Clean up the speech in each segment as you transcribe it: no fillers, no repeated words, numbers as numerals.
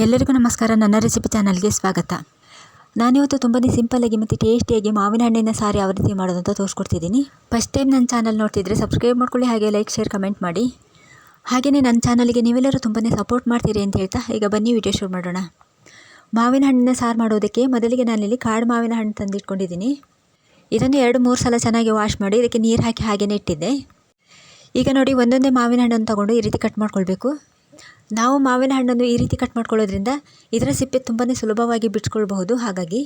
ಎಲ್ಲರಿಗೂ ನಮಸ್ಕಾರ. ನನ್ನ ರೆಸಿಪಿ ಚಾನಲ್ಗೆ ಸ್ವಾಗತ. ನಾನಿವತ್ತು ತುಂಬಾ ಸಿಂಪಲ್ಲಾಗಿ ಮತ್ತು ಟೇಸ್ಟಿಯಾಗಿ ಮಾವಿನ ಹಣ್ಣಿನ ಸಾರು ಯಾವ ರೀತಿ ಮಾಡೋದು ಅಂತ ತೋರಿಸ್ಕೊಡ್ತಿದ್ದೀನಿ. ಫಸ್ಟ್ ಟೈಮ್ ನನ್ನ ಚಾನಲ್ ನೋಡ್ತಿದ್ರೆ ಸಬ್ಸ್ಕ್ರೈಬ್ ಮಾಡ್ಕೊಳ್ಳಿ, ಹಾಗೆ ಲೈಕ್ ಶೇರ್ ಕಮೆಂಟ್ ಮಾಡಿ. ಹಾಗೆಯೇ ನನ್ನ ಚಾನಲ್ಗೆ ನೀವೆಲ್ಲರೂ ತುಂಬಾ ಸಪೋರ್ಟ್ ಮಾಡ್ತೀರಿ ಅಂತ ಹೇಳ್ತಾ ಈಗ ಬನ್ನಿ ವಿಡಿಯೋ ಶುರು ಮಾಡೋಣ. ಮಾವಿನ ಹಣ್ಣಿನ ಸಾರು ಮಾಡೋದಕ್ಕೆ ಮೊದಲಿಗೆ ನಾನಿಲ್ಲಿ ಕಾಡು ಮಾವಿನ ಹಣ್ಣು ತಂದಿಟ್ಕೊಂಡಿದ್ದೀನಿ. ಇದನ್ನು 2-3 ಸಲ ಚೆನ್ನಾಗಿ ವಾಶ್ ಮಾಡಿ ಇದಕ್ಕೆ ನೀರು ಹಾಕಿ ಹಾಗೆಯೇ ಇಟ್ಟಿದ್ದೆ. ಈಗ ನೋಡಿ, ಒಂದೊಂದೇ ಮಾವಿನ ಹಣ್ಣನ್ನು ತಗೊಂಡು ಈ ರೀತಿ ಕಟ್ ಮಾಡ್ಕೊಳ್ಬೇಕು. ನಾವು ಮಾವಿನ ಹಣ್ಣನ್ನು ಈ ರೀತಿ ಕಟ್ ಮಾಡ್ಕೊಳ್ಳೋದ್ರಿಂದ ಇದರ ಸಿಪ್ಪೆ ತುಂಬಾ ಸುಲಭವಾಗಿ ಬಿಡಿಸ್ಕೊಳ್ಬಹುದು. ಹಾಗಾಗಿ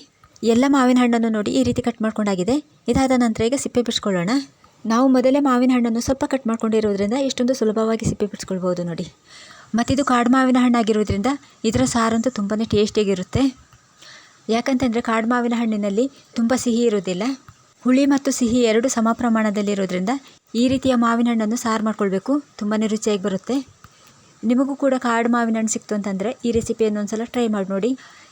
ಎಲ್ಲ ಮಾವಿನ ಹಣ್ಣನ್ನು ನೋಡಿ ಈ ರೀತಿ ಕಟ್ ಮಾಡ್ಕೊಂಡಾಗಿದೆ. ಇದಾದ ನಂತರ ಈಗ ಸಿಪ್ಪೆ ಬಿಡಿಸ್ಕೊಳ್ಳೋಣ. ನಾವು ಮೊದಲೇ ಮಾವಿನ ಹಣ್ಣನ್ನು ಸ್ವಲ್ಪ ಕಟ್ ಮಾಡ್ಕೊಂಡಿರೋದ್ರಿಂದ ಇಷ್ಟೊಂದು ಸುಲಭವಾಗಿ ಸಿಪ್ಪೆ ಬಿಡಿಸ್ಕೊಳ್ಬೋದು ನೋಡಿ. ಮತ್ತಿದು ಕಾಡು ಮಾವಿನ ಹಣ್ಣಾಗಿರೋದ್ರಿಂದ ಇದರ ಸಾರಂತೂ ತುಂಬಾ ಟೇಸ್ಟಿಯಾಗಿರುತ್ತೆ. ಯಾಕಂತಂದರೆ ಕಾಡು ಮಾವಿನ ಹಣ್ಣಿನಲ್ಲಿ ತುಂಬ ಸಿಹಿ ಇರೋದಿಲ್ಲ, ಹುಳಿ ಮತ್ತು ಸಿಹಿ ಎರಡು ಸಮ ಪ್ರಮಾಣದಲ್ಲಿರೋದ್ರಿಂದ ಈ ರೀತಿಯ ಮಾವಿನ ಹಣ್ಣನ್ನು ಸಾರು ಮಾಡ್ಕೊಳ್ಬೇಕು, ತುಂಬಾ ರುಚಿಯಾಗಿ ಬರುತ್ತೆ. ನಿಮಗೂ ಕೂಡ ಕಾಡು ಮಾವಿನ ಹಣ್ಣು ಸಿಕ್ತು ಅಂತಂದರೆ ಈ ರೆಸಿಪಿಯನ್ನು ಒಂದ್ಸಲ ಟ್ರೈ ಮಾಡಿ ನೋಡಿ.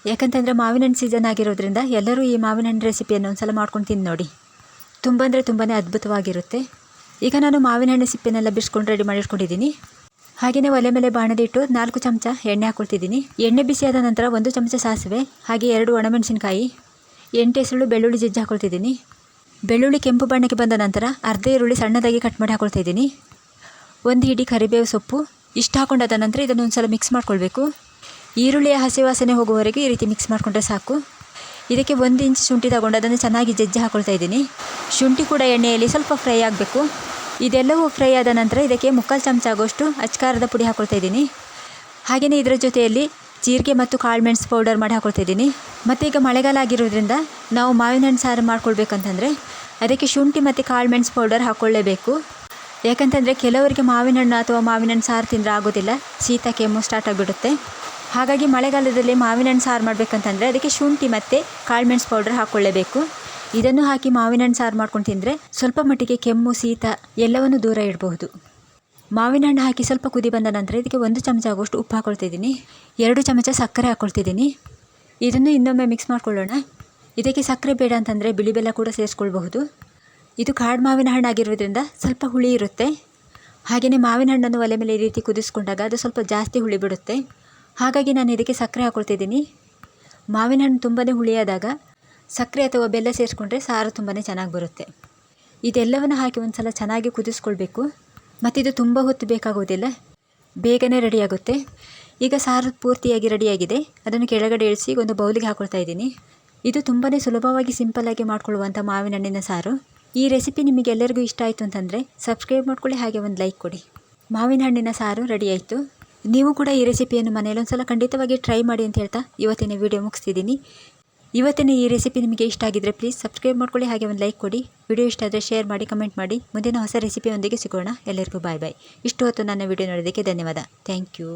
ಯಾಕಂತಂದರೆ ಮಾವಿನ ಹಣ್ಣು ಸೀಸನ್ ಆಗಿರೋದ್ರಿಂದ ಎಲ್ಲರೂ ಈ ಮಾವಿನ ಹಣ್ಣು ರೆಸಿಪಿಯನ್ನು ಒಂದ್ಸಲ ಮಾಡ್ಕೊಂಡು ತಿಂದು ನೋಡಿ. ತುಂಬ ಅಂದರೆ ತುಂಬಾ ಅದ್ಭುತವಾಗಿರುತ್ತೆ. ಈಗ ನಾನು ಮಾವಿನ ಹಣ್ಣು ಸಿಪ್ಪೆನೆಲ್ಲ ಬಿಡಿಸ್ಕೊಂಡು ರೆಡಿ ಮಾಡಿಟ್ಕೊಂಡಿದ್ದೀನಿ. ಹಾಗೆಯೇ ಒಲೆ ಮೇಲೆ ಬಾಣಲೆ ಇಟ್ಟು 4 ಚಮಚ ಎಣ್ಣೆ ಹಾಕ್ಕೊಳ್ತಿದ್ದೀನಿ. ಎಣ್ಣೆ ಬಿಸಿಯಾದ ನಂತರ 1 ಚಮಚ ಸಾಸಿವೆ, ಹಾಗೆ 2 ಒಣಮೆಣಸಿನಕಾಯಿ, 8 ಎಸಳು ಬೆಳ್ಳುಳ್ಳಿ ಜಜ್ಜಿ ಹಾಕ್ಕೊಳ್ತಿದ್ದೀನಿ. ಬೆಳ್ಳುಳ್ಳಿ ಕೆಂಪು ಬಣ್ಣಕ್ಕೆ ಬಂದ ನಂತರ ಅರ್ಧ ಈರುಳ್ಳಿ ಸಣ್ಣದಾಗಿ ಕಟ್ ಮಾಡಿ ಹಾಕ್ಕೊಳ್ತಿದ್ದೀನಿ. 1 ಹಿಡಿ ಕರಿಬೇವು ಸೊಪ್ಪು ಇಷ್ಟು ಹಾಕೊಂಡಾದ ನಂತರ ಇದನ್ನು ಒಂದು ಸಲ ಮಿಕ್ಸ್ ಮಾಡ್ಕೊಳ್ಬೇಕು. ಈರುಳ್ಳಿಯ ಹಸಿ ವಾಸನೆ ಹೋಗುವವರೆಗೆ ಈ ರೀತಿ ಮಿಕ್ಸ್ ಮಾಡಿಕೊಂಡ್ರೆ ಸಾಕು. ಇದಕ್ಕೆ 1 ಇಂಚ್ ಶುಂಠಿ ತಗೊಂಡು ಅದನ್ನು ಚೆನ್ನಾಗಿ ಜಜ್ಜಿ ಹಾಕ್ಕೊಳ್ತಾ ಇದ್ದೀನಿ. ಶುಂಠಿ ಕೂಡ ಎಣ್ಣೆಯಲ್ಲಿ ಸ್ವಲ್ಪ ಫ್ರೈ ಆಗಬೇಕು. ಇದೆಲ್ಲವೂ ಫ್ರೈ ಆದ ನಂತರ ಇದಕ್ಕೆ 3/4 ಚಮಚ ಆಗೋಷ್ಟು ಅಚ್ಕಾರದ ಪುಡಿ ಹಾಕ್ಕೊಳ್ತಾ ಇದ್ದೀನಿ. ಹಾಗೆಯೇ ಇದರ ಜೊತೆಯಲ್ಲಿ ಜೀರಿಗೆ ಮತ್ತು ಕಾಳು ಮೆಣಸು ಪೌಡರ್ ಮಾಡಿ ಹಾಕ್ಕೊಳ್ತಾ ಇದ್ದೀನಿ. ಮತ್ತು ಈಗ ಮಳೆಗಾಲ ಆಗಿರೋದ್ರಿಂದ ನಾವು ಮಾವಿನ ಹಣ್ಣು ಸಾರು ಮಾಡ್ಕೊಳ್ಬೇಕಂತಂದರೆ ಅದಕ್ಕೆ ಶುಂಠಿ ಮತ್ತು ಕಾಳು ಮೆಣಸು ಪೌಡರ್ ಹಾಕ್ಕೊಳ್ಳೇಬೇಕು. ಯಾಕಂತಂದರೆ ಕೆಲವರಿಗೆ ಮಾವಿನ ಹಣ್ಣು ಅಥವಾ ಮಾವಿನ ಹಣ್ಣು ಸಾರು ತಿಂದರೆ ಆಗೋದಿಲ್ಲ, ಶೀತ ಕೆಮ್ಮು ಸ್ಟಾರ್ಟ್ ಆಗಿಬಿಡುತ್ತೆ. ಹಾಗಾಗಿ ಮಳೆಗಾಲದಲ್ಲಿ ಮಾವಿನ ಹಣ್ಣು ಸಾರು ಮಾಡಬೇಕಂತಂದರೆ ಅದಕ್ಕೆ ಶುಂಠಿ ಮತ್ತು ಕಾಳು ಮೆಣಸು ಪೌಡರ್ ಹಾಕ್ಕೊಳ್ಳೇಬೇಕು. ಇದನ್ನು ಹಾಕಿ ಮಾವಿನ ಹಣ್ಣು ಸಾರು ಮಾಡ್ಕೊಂಡು ತಿಂದರೆ ಸ್ವಲ್ಪ ಮಟ್ಟಿಗೆ ಕೆಮ್ಮು ಶೀತ ಎಲ್ಲವನ್ನು ದೂರ ಇಡಬಹುದು. ಮಾವಿನ ಹಣ್ಣು ಹಾಕಿ ಸ್ವಲ್ಪ ಕುದಿ ಬಂದ ನಂತರ ಇದಕ್ಕೆ 1 ಚಮಚ ಆಗೋಷ್ಟು ಉಪ್ಪು ಹಾಕ್ಕೊಳ್ತಿದ್ದೀನಿ. 2 ಚಮಚ ಸಕ್ಕರೆ ಹಾಕ್ಕೊಳ್ತಿದ್ದೀನಿ. ಇದನ್ನು ಇನ್ನೊಮ್ಮೆ ಮಿಕ್ಸ್ ಮಾಡ್ಕೊಳ್ಳೋಣ. ಇದಕ್ಕೆ ಸಕ್ಕರೆ ಬೇಡ ಅಂತಂದರೆ ಬಿಳಿ ಬೆಲ್ಲ ಕೂಡ ಸೇರಿಸ್ಕೊಳ್ಬಹುದು. ಇದು ಕಾಡು ಮಾವಿನ ಹಣ್ಣು ಆಗಿರೋದ್ರಿಂದ ಸ್ವಲ್ಪ ಹುಳಿ ಇರುತ್ತೆ. ಹಾಗೆಯೇ ಮಾವಿನ ಹಣ್ಣನ್ನು ಒಲೆ ಮೇಲೆ ಈ ರೀತಿ ಕುದಿಸ್ಕೊಂಡಾಗ ಅದು ಸ್ವಲ್ಪ ಜಾಸ್ತಿ ಹುಳಿ ಬಿಡುತ್ತೆ. ಹಾಗಾಗಿ ನಾನು ಇದಕ್ಕೆ ಸಕ್ಕರೆ ಹಾಕ್ಕೊಳ್ತಿದ್ದೀನಿ. ಮಾವಿನ ಹಣ್ಣು ತುಂಬಾ ಹುಳಿಯಾದಾಗ ಸಕ್ಕರೆ ಅಥವಾ ಬೆಲ್ಲ ಸೇರಿಸ್ಕೊಂಡ್ರೆ ಸಾರು ತುಂಬಾ ಚೆನ್ನಾಗಿ ಬರುತ್ತೆ. ಇದೆಲ್ಲವನ್ನು ಹಾಕಿ ಒಂದು ಸಲ ಚೆನ್ನಾಗಿ ಕುದಿಸ್ಕೊಳ್ಬೇಕು. ಮತ್ತಿದು ತುಂಬ ಹೊತ್ತು ಬೇಕಾಗೋದಿಲ್ಲ, ಬೇಗನೆ ರೆಡಿಯಾಗುತ್ತೆ. ಈಗ ಸಾರು ಪೂರ್ತಿಯಾಗಿ ರೆಡಿಯಾಗಿದೆ. ಅದನ್ನು ಕೆಳಗಡೆ ಇಳಿಸಿ ಒಂದು ಬೌಲಿಗೆ ಹಾಕ್ಕೊಳ್ತಾ ಇದ್ದೀನಿ. ಇದು ತುಂಬಾ ಸುಲಭವಾಗಿ ಸಿಂಪಲ್ಲಾಗಿ ಮಾಡ್ಕೊಳ್ಳುವಂಥ ಮಾವಿನ ಹಣ್ಣಿನ ಸಾರು. ಈ ರೆಸಿಪಿ ನಿಮಗೆ ಎಲ್ಲರಿಗೂ ಇಷ್ಟ ಆಯಿತು ಅಂತಂದರೆ ಸಬ್ಸ್ಕ್ರೈಬ್ ಮಾಡ್ಕೊಳ್ಳಿ, ಹಾಗೆ ಒಂದು ಲೈಕ್ ಕೊಡಿ. ಮಾವಿನ ಹಣ್ಣಿನ ಸಾರು ರೆಡಿ ಆಯಿತು. ನೀವು ಕೂಡ ಈ ರೆಸಿಪಿಯನ್ನು ಮನೆಯಲ್ಲಿ ಒಂದು ಸಲ ಖಂಡಿತವಾಗಿ ಟ್ರೈ ಮಾಡಿ ಅಂತ ಹೇಳ್ತಾ ಇವತ್ತಿನ ವಿಡಿಯೋ ಮುಗಿಸ್ತಿದ್ದೀನಿ. ಇವತ್ತಿನ ಈ ರೆಸಿಪಿ ನಿಮಗೆ ಇಷ್ಟ ಆಗಿದ್ದರೆ ಪ್ಲೀಸ್ ಸಬ್ಸ್ಕ್ರೈಬ್ ಮಾಡ್ಕೊಳ್ಳಿ, ಹಾಗೆ ಒಂದು ಲೈಕ್ ಕೊಡಿ. ವಿಡಿಯೋ ಇಷ್ಟ ಆದರೆ ಶೇರ್ ಮಾಡಿ, ಕಮೆಂಟ್ ಮಾಡಿ. ಮುಂದಿನ ಹೊಸ ರೆಸಿಪಿಯೊಂದಿಗೆ ಸಿಗೋಣ. ಎಲ್ಲರಿಗೂ ಬಾಯ್ ಬಾಯ್. ಇಷ್ಟು ಹೊತ್ತು ನನ್ನ ವಿಡಿಯೋ ನೋಡೋದಕ್ಕೆ ಧನ್ಯವಾದ. Thank you.